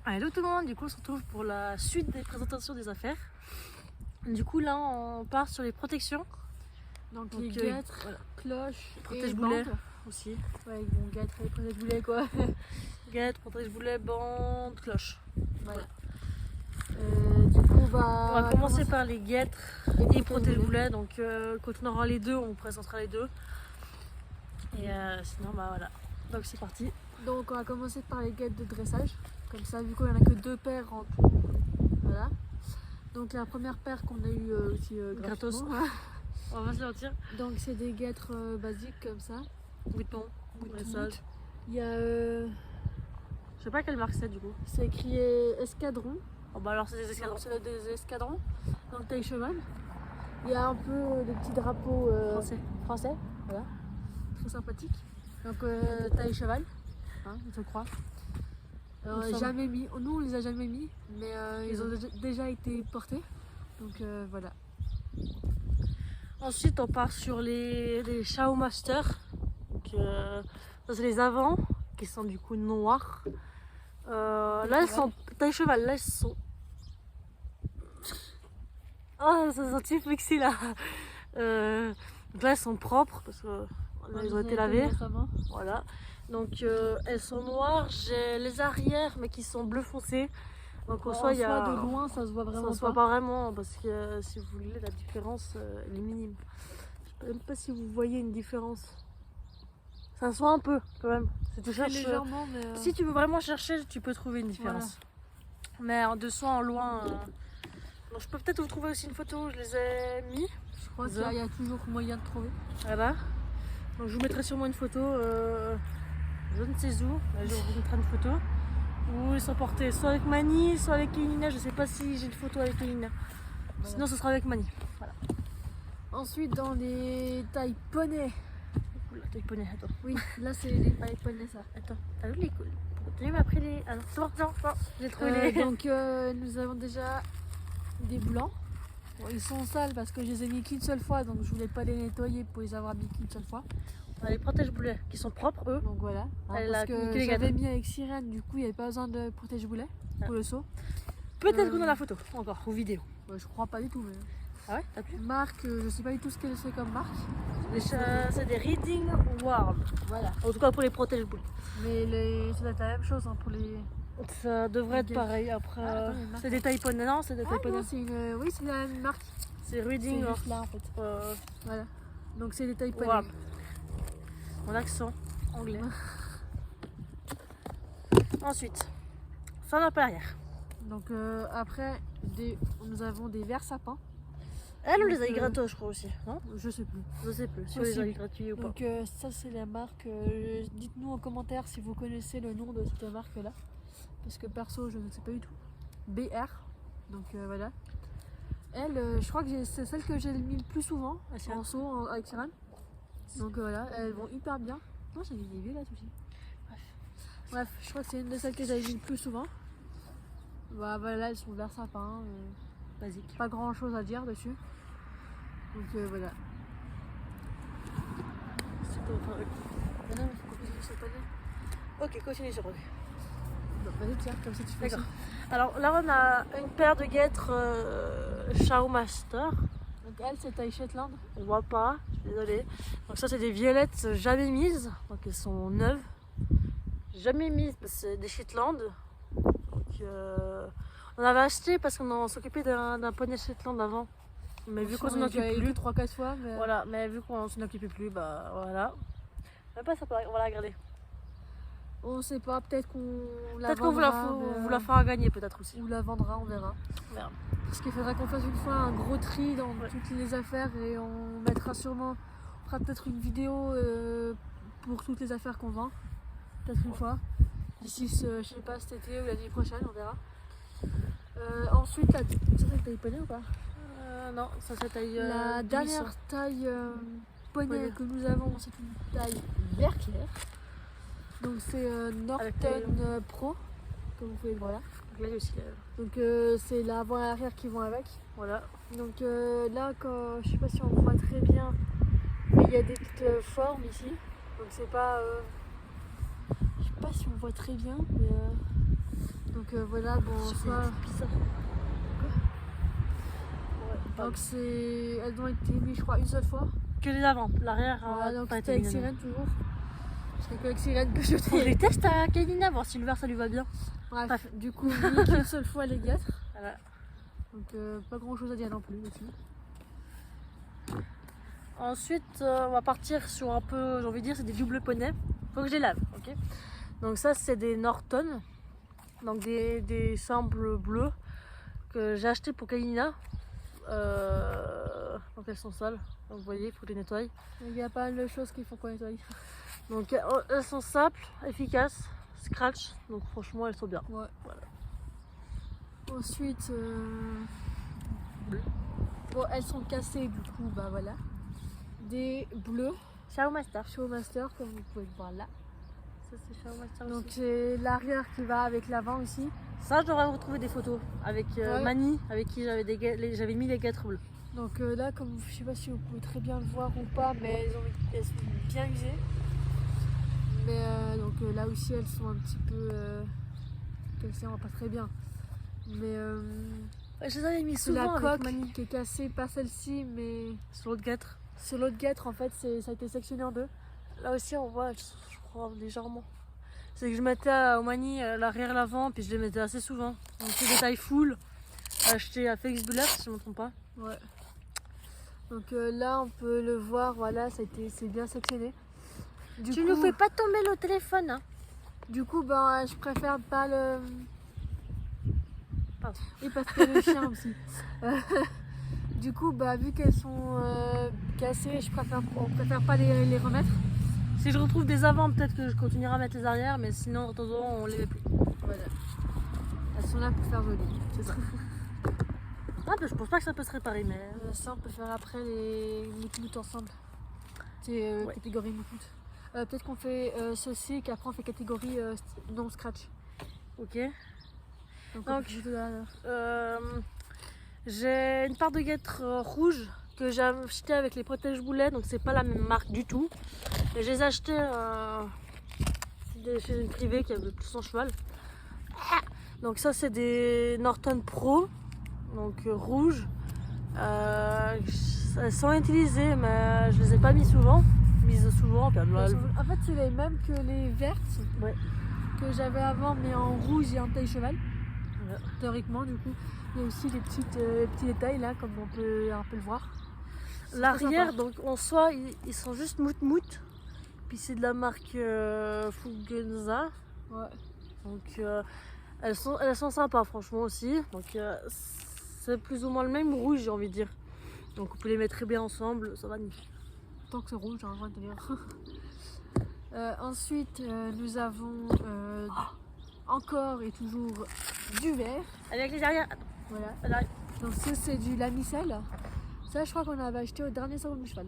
Hello tout le monde, du coup on se retrouve pour la suite des présentations des affaires. Du coup là on part sur les protections. Donc les guêtres, voilà. Cloches, protège-boulets aussi. Ouais, bon, guêtres et protège-boulets quoi. Guêtres, protège-boulets, bandes, cloches. Voilà. Du coup on va commencer par les guêtres et protège-boulets. Donc quand on aura les deux, on présentera les deux. Et sinon bah voilà. Donc c'est parti. Donc on va commencer par les guêtres de dressage. Comme ça, vu qu'il n'y en a que 2 paires en tout. Voilà. Donc la première paire qu'on a eu aussi gratos. On va se mentir. Donc c'est des guêtres basiques comme ça. Bouton, dressage. Il y a... Je sais pas quelle marque c'est du coup. C'est écrit escadron. Oh bah alors c'est des escadrons. C'est des escadrons. Donc taille cheval. Il y a un peu des petits drapeaux français. Voilà. Très sympathique. Donc taille cheval. Hein, je crois. Jamais mis, nous on les a jamais mis, mais ils ont déjà été portés, donc voilà. Ensuite on part sur les Shao Master, donc ça c'est les avants qui sont du coup noirs. Là elles sont taille cheval, là elles sont... Oh ça sent fixé là. Donc là elles sont propres parce que là, ils ont été lavés. Voilà. Donc elles sont noires, j'ai les arrières mais qui sont bleu foncé. Donc en soi, de loin ça se voit vraiment ça se voit pas vraiment parce que si vous voulez la différence elle est minime. Je sais même pas si vous voyez une différence. Ça se voit un peu quand même. Si tu cherches, légèrement, mais si tu veux vraiment chercher, tu peux trouver une différence. Voilà. Mais en dessous, en loin. Donc je peux peut-être vous trouver aussi une photo, je les ai mis. Je crois qu'il y a toujours moyen de trouver. Voilà. Donc je vous mettrai sûrement une photo. Je ne sais où, je vous mettrai une photo où ils sont portés soit avec Mani, soit avec Elina. Je ne sais pas si j'ai une photo avec Elina. Voilà. Sinon, ce sera avec Mani. Voilà. Ensuite, dans les tailles poney. La taille poney, attends. Oui, là c'est les tailles poney ça. Attends, t'as vu les couilles? Tu m'as pris les. Alors, non, j'ai trouvé les. Donc, nous avons déjà des blancs. Bon, ils sont sales parce que je les ai mis qu'une seule fois, donc je voulais pas les nettoyer pour les avoir mis qu'une seule fois. On a les protège-boulets qui sont propres eux. Donc voilà. Parce que j'avais mis avec sirène, du coup il n'y avait pas besoin de protège-boulets pour le saut. Peut-être qu'on a la photo encore ou vidéo. Je crois pas du tout. Mais... Ah ouais, t'as pu? Marque, je sais pas du tout ce qu'elle c'est comme marque. C'est des Reading World. Voilà. En tout cas pour les protège-boulets. Mais ça doit être la même chose hein, pour les. Ça devrait être pareil. Après, c'est des tailles poney, non? C'est des tailles poney. Oui, c'est la même marque. C'est Reading World là en fait. Voilà. Donc c'est des tailles poney. Wow. Mon accent anglais. Ensuite, fin impériale. Donc après, nous avons des verts sapins. Elle, on les a eu gratos, je crois aussi, non? Je sais plus. Je sais plus si on les a eu gratuits ou pas. Donc ça c'est la marque. Dites-nous en commentaire si vous connaissez le nom de cette marque là. Parce que perso, je ne sais pas du tout. BR. Donc voilà. Elle, je crois que c'est celle que j'ai mis le plus souvent en saut avec Siran. Donc voilà, elles vont hyper bien. Non, j'avais des violettes aussi. Bref, je crois que c'est une de celles que j'avais mis le plus souvent. Bah voilà, elles sont vert sapin. Basique. Pas grand chose à dire dessus. Donc voilà. C'est pas enfin, non, mais faut qu'on puisse pas. Ok, continue sur le. Vas-y, tiens, comme ça tu fais. D'accord. Alors là, on a une paire de guêtres Shao Master. Donc elle, c'est taille Shetland. On voit pas, je suis désolée. Donc ça, c'est des violettes jamais mises. Donc elles sont neuves. Jamais mises, parce que c'est des Shetland. Donc on avait acheté parce qu'on s'occupait d'un poney Shetland avant. Mais vu qu'on s'en occupe plus 3-4 fois. Mais... Voilà, mais vu qu'on s'en occupait plus, bah voilà. Mais pas ça, on va la garder. On sait pas, peut-être qu'on la peut-être qu'on vous la fera gagner, peut-être aussi. Ou la vendra, on verra. Merde. Parce qu'il faudra qu'on fasse une fois un gros tri dans toutes les affaires et on mettra sûrement, on fera peut-être une vidéo pour toutes les affaires qu'on vend. Peut-être une fois. D'ici, je sais pas, cet été ou l'année prochaine, on verra. Ensuite, ça c'est taille poney ou pas? Non, ça c'est taille. La dernière taille poney que nous avons, c'est une taille vert clair. Donc c'est Norton Pro, comme vous pouvez le voir là. Là aussi. Donc c'est l'avant et l'arrière qui vont avec. Voilà. Donc là, je sais pas si on voit très bien, mais il y a des petites formes ici. Donc c'est pas, je sais pas si on voit très bien, mais donc Donc voilà, bon, en soi. Donc c'est. Elles ont été mises, je crois, une seule fois. Que les avant, l'arrière. Voilà, donc pas c'était été avec mis sirène toujours. C'est qu'avec sirène que je dedans. Faut que je les teste à Kalina, voir si le verre ça lui va bien. Bref, du coup, mis qu'une seule fois les guêtres. Voilà. Donc pas grand chose à dire non plus dessus. Ensuite, on va partir sur un peu, j'ai envie de dire, c'est des doubles poneys. Faut que je les lave, ok. Donc ça, c'est des Norton, donc des samples bleus que j'ai acheté pour Kalina. Donc elles sont sales, donc vous voyez, il faut que je les nettoie. Il y a pas mal de choses qu'il faut qu'on nettoie. Donc elles sont simples, efficaces, scratch, donc franchement elles sont bien. Ouais. Voilà. Ensuite, bon, elles sont cassées du coup, bah voilà. Des bleus Ciao Master. Showmaster, comme vous pouvez le voir là. Ça c'est Ciao Master Donc aussi. c'est l'arrière qui va avec l'avant aussi. Ça, je devrais retrouver des photos avec Ouais. Mani, avec qui j'avais mis les guêtres bleues. Donc là, comme je sais pas si vous pouvez très bien le voir ou pas, mais elles sont bien usées. Mais donc là aussi, elles sont un petit peu cassées, pas très bien. Mais Je les avais mis c'est la souvent avec coque Mani. qui est cassée, pas celle-ci, mais Sur l'autre guêtre. sur l'autre guêtre, en fait, ça a été sectionné en deux. Là aussi, on voit, je crois, légèrement. C'est que je mettais au Mani l'arrière et l'avant, puis je les mettais assez souvent. Donc c'est des tailles full, achetées à Félix Buller, si je ne me trompe pas. Ouais. Donc là, on peut le voir, voilà, c'est bien sectionné. Tu ne fais pas tomber le téléphone, hein. Du coup, ben, je préfère pas le. Pardon. Oui, parce que le chien aussi. Du coup, bah, vu qu'elles sont cassées, on préfère pas les remettre. Si je retrouve des avants, peut-être que je continuerai à mettre les arrières, mais sinon, de temps en temps, on les met plus. Voilà. Elles sont là pour faire joli. C'est ça. Ah, bah, je pense pas que ça peut se réparer, mais. Ça, on peut faire après les moutmout ensemble. C'est Ouais. catégorie moutmout. Peut-être qu'on fait ceci et qu'après on fait catégorie non scratch. Ok. Donc, Donc, on fait tout là. j'ai une paire de guêtres rouges que j'ai acheté avec les protège boulets, donc c'est pas la même marque du tout. Et je les ai achetées chez une privée qui avait tout son cheval. Donc ça c'est des Norton Pro, donc rouges. Elles sont utilisées, mais je les ai pas mises souvent. Puis En fait, c'est les mêmes que les vertes Ouais. que j'avais avant, mais en rouge et en taille cheval. Ouais. Théoriquement, du coup, il y a aussi les petits détails là, comme on peut un peu le voir. C'est L'arrière, très donc en soi, ils sont juste mout-mout. Puis c'est de la marque Fugenza. sympa. Ouais. Donc elles sont sympas franchement aussi. Donc c'est plus ou moins le même rouge, j'ai envie de dire. Donc on peut les mettre très bien ensemble, ça va nickel. Tant que c'est rouge, j'ai envie de dire. Ensuite, nous avons encore et toujours du vert. Avec les arrières. Voilà. Voilà. Donc ça, c'est du lamisel. Ça, je crois qu'on avait acheté au dernier salon du cheval.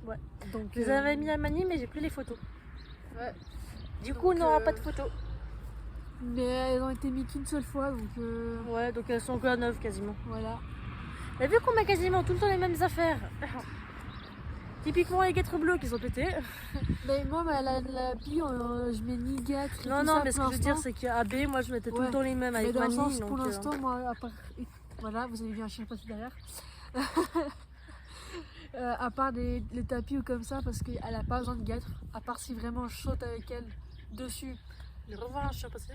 Ouais. Donc, Je les avais mis à Mani, mais j'ai plus les photos. Ouais. Du Donc, coup, on n'aura pas de photos. Mais elles ont été mises qu'une seule fois, donc Ouais, donc elles sont encore neuves quasiment. voilà. Et vu qu'on met quasiment tout le temps les mêmes affaires, typiquement les guêtres bleues qui sont pétées. Mais moi, la pie, je mets ni guêtre. Non, non, mais ce que je veux dire, c'est qu'à B, moi je mettais tout le Ouais. temps les mêmes Mais avec dans le Mani. sens, Donc, pour l'instant, moi, à part. Voilà, vous avez vu un chien passer derrière. À part les tapis ou comme ça, parce qu'elle n'a pas besoin de guêtre. À part si vraiment je saute avec elle dessus. Je vais revoir un chien passer.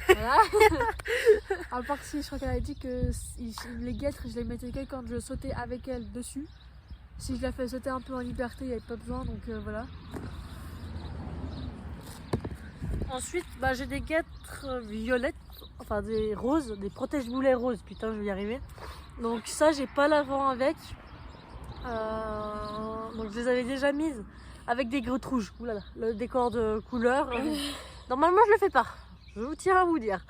Voilà. À part si je crois qu'elle a dit que les guêtres, je les mettais que quand je sautais avec elle dessus. Si je la fais sauter un peu en liberté, il n'y avait pas besoin, donc voilà. Ensuite, bah, j'ai des guêtres violettes, enfin des roses, des protège-boulets roses, putain je vais y arriver. Donc ça j'ai pas l'avant avec. Donc je les avais déjà mises avec des gouttes rouges. Oulala, le décor de couleur. Normalement je le fais pas, je vous tiens à vous dire.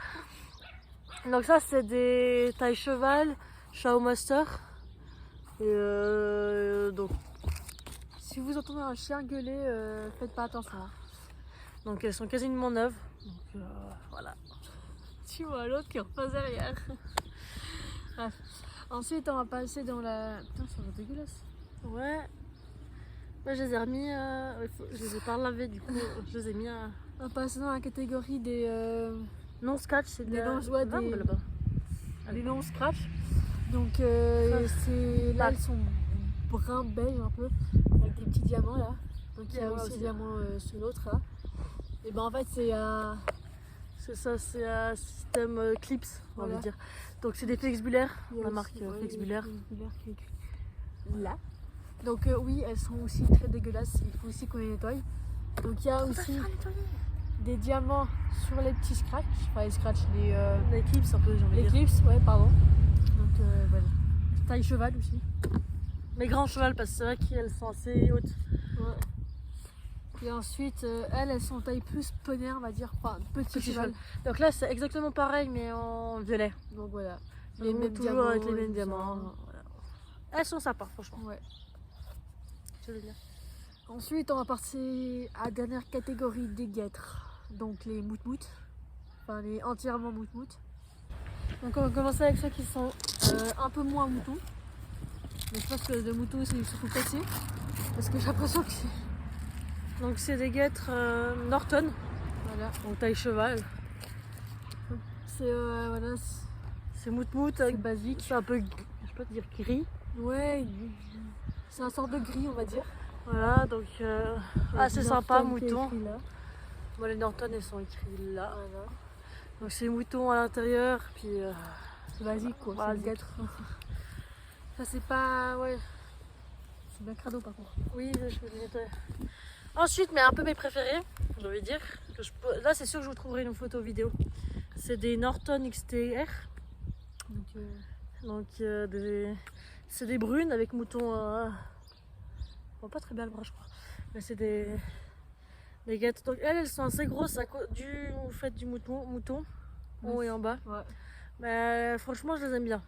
Donc ça c'est des tailles cheval, Showmaster. Et donc Si vous entendez un chien gueuler, faites pas attention. Hein. Donc elles sont quasiment neuves. Donc voilà. Tu vois l'autre qui repasse derrière. Bref. Ensuite, on va passer dans la. Putain, ça va dégueulasse. Ouais. Moi je les ai remis. Je les ai pas lavés du coup. Je les ai mis à. On va passer dans la catégorie des Non scratch, c'est Les de non- ouais, barbe, des- là-bas. les longs scratch. Donc là elles sont brun beige un peu avec des petits diamants là. Donc il y a Diamants aussi aussi. des diamants sur l'autre là. Et ben en fait c'est C'est ça, c'est un système Clips, on va Voilà. dire. Donc c'est des flexbulaires, il y a la aussi- marque ouais, Flexbulaire. Flexbulaire qui est écrit là. Donc oui elles sont aussi très dégueulasses. Il faut aussi qu'on les nettoie. Donc il y a aussi des diamants sur les petits scratchs. Enfin les scratchs, Les Clips un peu, j'ai envie de les dire. clips, ouais pardon. Donc voilà. Taille cheval aussi. Mais grand cheval, parce que c'est vrai qu'elles sont assez hautes. Ouais. Et ensuite, elles sont taille plus poney, on va dire, enfin petit Petit cheval. Donc là, c'est exactement pareil, mais en violet. Donc voilà. Les mêmes toujours diamants avec les et mêmes tout ça. diamants. Voilà. Elles sont sympas, franchement. Ouais. Je veux dire. Ensuite, on va passer à la dernière catégorie des guêtres. Donc les moutmout. Enfin, les entièrement moutmout. Donc on va commencer avec ceux qui sont un peu moins moutons. Mais je pense que le mouton c'est surtout cassé. Parce que j'ai l'impression que c'est. Donc c'est des guêtres Norton, Voilà. donc taille cheval. C'est voilà, C'est mout-mout, c'est basique. c'est un peu, je peux te dire gris. Ouais, c'est un sort de gris, on va dire. Voilà, donc assez sympa, Norton qui est mouton. écrit là. Bon, les Norton, elles sont écrits là. Voilà. Donc c'est mouton à l'intérieur, puis C'est basique quoi, c'est Basique. une guêtre. Ça c'est pas. Ouais. C'est bien crado par contre. oui, je vais les nettoyer. Ensuite, mais un peu mes préférés, j'ai envie de dire. Là, c'est sûr que je vous trouverai une photo vidéo. C'est des Norton XTR. Donc, Donc c'est des brunes avec mouton. Bon, pas très bien le bras, je crois. Mais c'est des guêtres. Donc elles sont assez grosses à cause du fait du mouton en haut et en bas. ouais. Mais franchement, je les aime bien.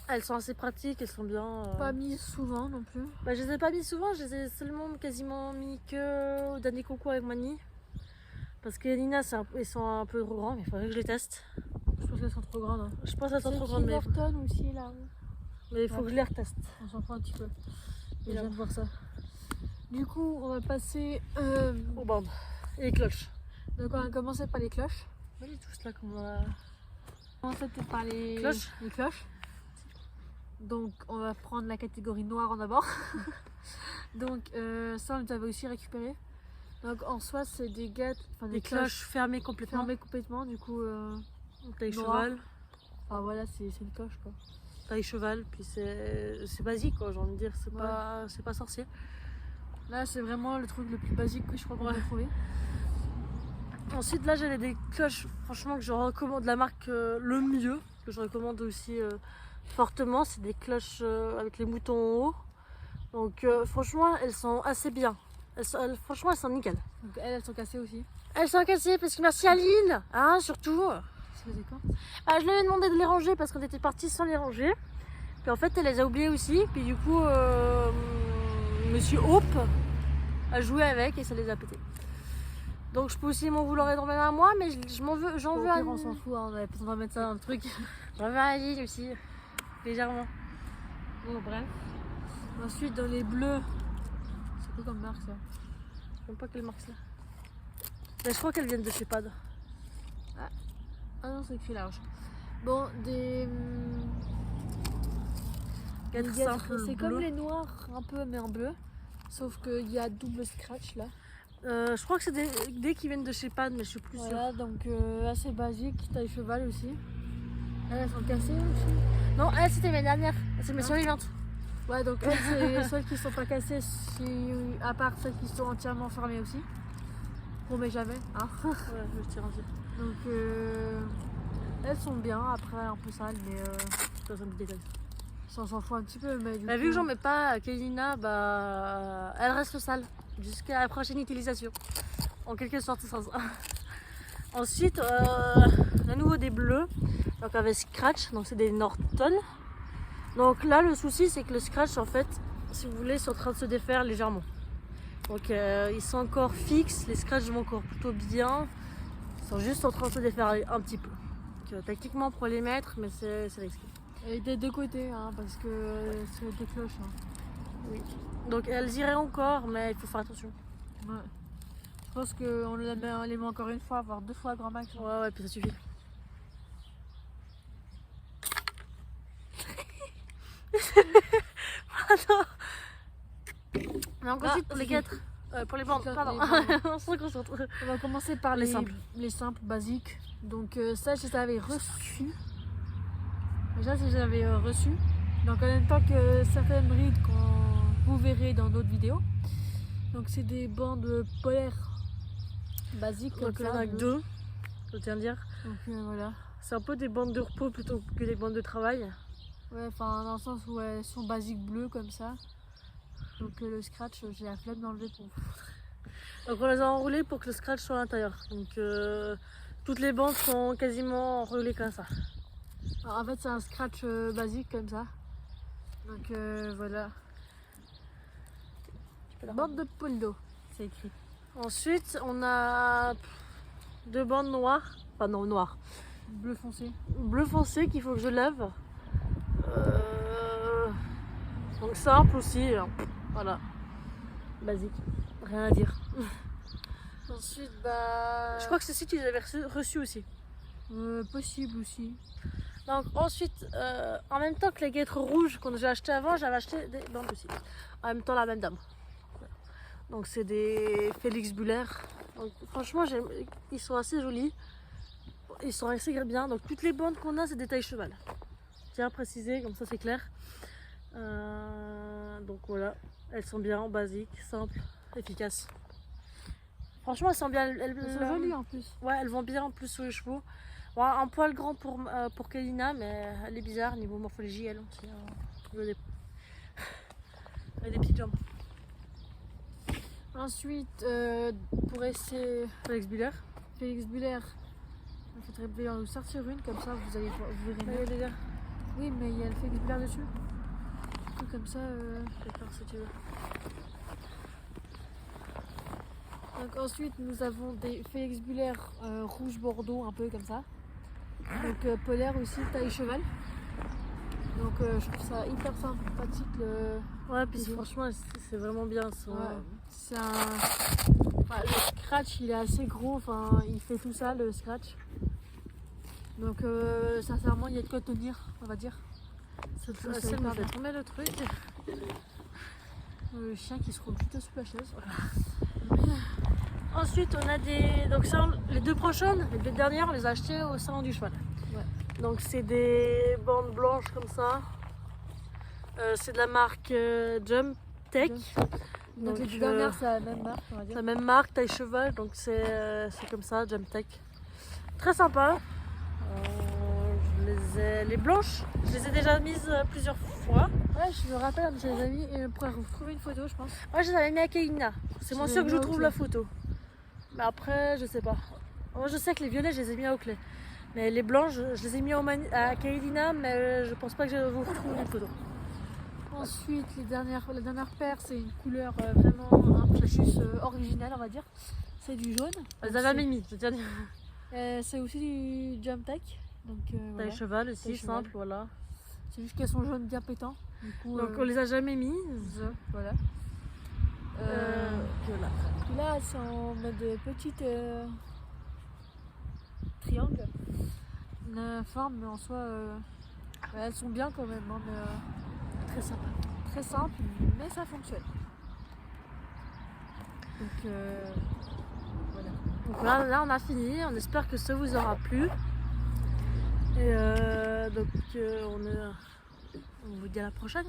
Elles sont assez pratiques, elles sont bien. Pas mis souvent non plus. Bah, je les ai pas mis souvent, je les ai seulement quasiment mis que au dernier concours avec Mani. Parce que Nina, ils sont un peu trop grands, mais il faudrait que je les teste. Je pense qu'elles sont trop grandes. Hein. Je pense qu'elles sont C'est trop qui grandes, mais Norton aussi là. il faut que je les reteste. On s'en fout un petit peu. Je Bien. viens de voir ça. Du coup, on va passer. Aux bandes. Et les cloches. Donc on va commencer par les cloches. On est tous là comme On va commencer peut-être par les Cloches. les cloches. Donc on va prendre la catégorie noire en d'abord. Donc ça on les avait aussi récupéré. Donc en soi c'est des guêtres, enfin des cloches fermées complètement. fermées complètement. Du coup, Taille noir. cheval. enfin voilà c'est une cloche quoi. Taille cheval, puis c'est basique quoi, j'ai envie de dire. Ouais. C'est pas sorcier. Là c'est vraiment le truc le plus basique que je crois qu'on Ouais. peut trouver. Ensuite là j'avais des cloches franchement que je recommande, la marque Le Mieux, que je recommande aussi fortement, c'est des cloches avec les moutons en haut. Donc franchement elles sont assez bien, franchement elles sont nickel. Donc elles sont cassées aussi. Elles sont cassées parce que merci Aline, hein, surtout. C'est quoi? Je lui ai demandé de les ranger parce qu'on était parti sans les ranger. Puis en fait elle les a oubliées aussi, puis du coup Monsieur Hope a joué avec et ça les a pété. Donc je peux aussi m'en vouloir énormément à moi, mais j'en Au veux à pire, on s'en fout, hein, on avait besoin de mettre ça dans le truc. J'en veux à Aline aussi, légèrement. Bon, bref. Ensuite, dans les bleus, c'est quoi comme marque ça? Je sais pas quelle marque c'est. Mais je crois qu'elles viennent de chez Pad. Ah non, c'est écrit large. Bon, des Guêtres guêtres, simples c'est bleues. comme les noirs, un peu, mais en bleu. Sauf qu'il y a double scratch là. Je crois que c'est des qui viennent de chez Pad, mais je suis plus sûre. Voilà, donc assez basique, taille cheval aussi. Elles sont cassées aussi. Non, elles c'était mes dernières, c'est mes survivantes. Ouais, donc elles, c'est celles qui sont pas cassées, à part celles qui sont entièrement fermées aussi. Promet jamais, hein. Ouais, je tire un peu. Donc elles sont bien, après un peu sales, mais Ça me détaille. ça on s'en fout un petit peu. Mais du Vu coup, que j'en mets pas, Kélina, elle reste sale jusqu'à la prochaine utilisation. En quelque sorte, c'est ça. Ensuite, à nouveau des bleus, donc avec scratch, donc c'est des Norton. Donc là, le souci, c'est que le scratch, en fait, si vous voulez, c'est en train de se défaire légèrement. Donc ils sont encore fixes, les scratchs vont encore plutôt bien. Ils sont juste en train de se défaire un petit peu. Donc, techniquement, pour les mettre, mais c'est risqué. et des deux côtés, hein, parce que c'est des cloches. Hein. Oui. Donc elles iraient encore, mais il faut faire attention. Ouais. Je pense qu'on les met encore une fois, voire deux fois grand max. Ouais, puis ça suffit. Donc Ah, ensuite pour les si. guêtres, pour les bandes, Les pardon, bandes. on se concentre. On va commencer par Les simples. les simples, basiques. Donc ça, je les avais reçus. Déjà, je les avais reçus. Donc en même temps que certaines brides qu'on vous verrez dans d'autres vidéos. Donc c'est des bandes polaires basiques. Donc il y en a que 2, je tiens à dire. Donc voilà. C'est un peu des bandes de repos plutôt que des bandes de travail. Ouais, enfin dans le sens où elles sont basiques bleues comme ça. Donc le scratch, j'ai la flemme d'enlever pour vous. Donc on les a enroulées pour que le scratch soit à l'intérieur. Donc toutes les bandes sont quasiment enroulées comme ça. Alors, en fait, c'est un scratch basique comme ça. Donc voilà. Bande de poldo, c'est écrit. Ensuite on a 2 bandes noires. Enfin non, noires. Bleu foncé. Bleu foncé qu'il faut que je lève. Donc simple aussi. Voilà. Basique. Rien à dire. Ensuite, bah. Je crois que ceci tu les avais reçus aussi. Possible aussi. Donc ensuite, en même temps que les guêtres rouges qu'on j'ai acheté avant, j'avais acheté des bandes aussi. En même temps la même dame. Donc c'est des Félix Buller. Donc franchement ils sont assez jolis. Ils sont assez bien. Donc toutes les bandes qu'on a c'est des tailles cheval. Tiens à préciser, comme ça c'est clair. Donc voilà, elles sont bien basiques, simples, efficaces. Franchement elles sont bien. Elles sont jolies en plus. Ouais, elles vont bien en plus sur les chevaux. Ouais, un poil grand pour Kalina, mais elle est bizarre niveau morphologie, elle aussi. Elle a des petites jambes. Ensuite, pour essayer Félix Buller. Félix Buller, il faudrait bien en sortir une, comme ça vous verrez Ouais, mieux. déjà. Oui, mais il y a le Félix Buller dessus. Du coup, comme ça. D'accord, si tu veux. Donc ensuite, nous avons des Félix Buller rouge bordeaux, un peu comme ça. Donc polaire aussi, taille cheval. Donc je trouve ça hyper sympathique Ouais, puis Mhm. franchement, c'est vraiment bien. Ouais, c'est enfin, le scratch il est assez gros, enfin il fait tout ça le scratch. Donc sincèrement il y a de quoi tenir, on va dire. C'est c'est ça me hyper fait bien. tomber le truc. Le chien qui se roule tout sous la chaise. Ensuite, on a des. Donc, ça, les 2 prochaines, les 2 dernières, on les a achetées au salon du cheval. Ouais. Donc, c'est des bandes blanches comme ça. C'est de la marque Jump Tech. Donc les deux euh, dernières c'est la même marque, on va C'est dire. la même marque, taille cheval, donc c'est comme ça, Jump Tech. Très sympa. Les blanches, je les ai déjà mises plusieurs fois. Ouais, je me rappelle, je les ai mis et on pourrait retrouver une photo, je pense. Moi, je les avais mis à Kaina. C'est moins Je sûr les que ai je mis à trouve Oakley. la photo. Mais après, je sais pas. Moi, je sais que les violets, je les ai mis à Oakley. Mais les blancs, je les ai mis à Kailina, mais je pense pas que je vais vous retrouver une photo. Ensuite, la dernière paire, c'est une couleur vraiment un peu plus originale, on va dire. C'est du jaune. Je les Donc, avais jamais mis, je tiens à dire. c'est aussi du Jump Tech. Donc Taille voilà. cheval aussi, Taille cheval. simple, voilà. C'est juste qu'elles sont jaunes bien pétants. Du coup, Donc on les a jamais mises. voilà. Voilà. Puis là, c'est en mode petite triangle. Une forme, mais en soi, elles sont bien quand même. Hein, mais, Très sympa. très simple, mais ça fonctionne. Donc voilà. Donc là, on a fini. On espère que ça vous aura plu. Et donc on vous dit à la prochaine.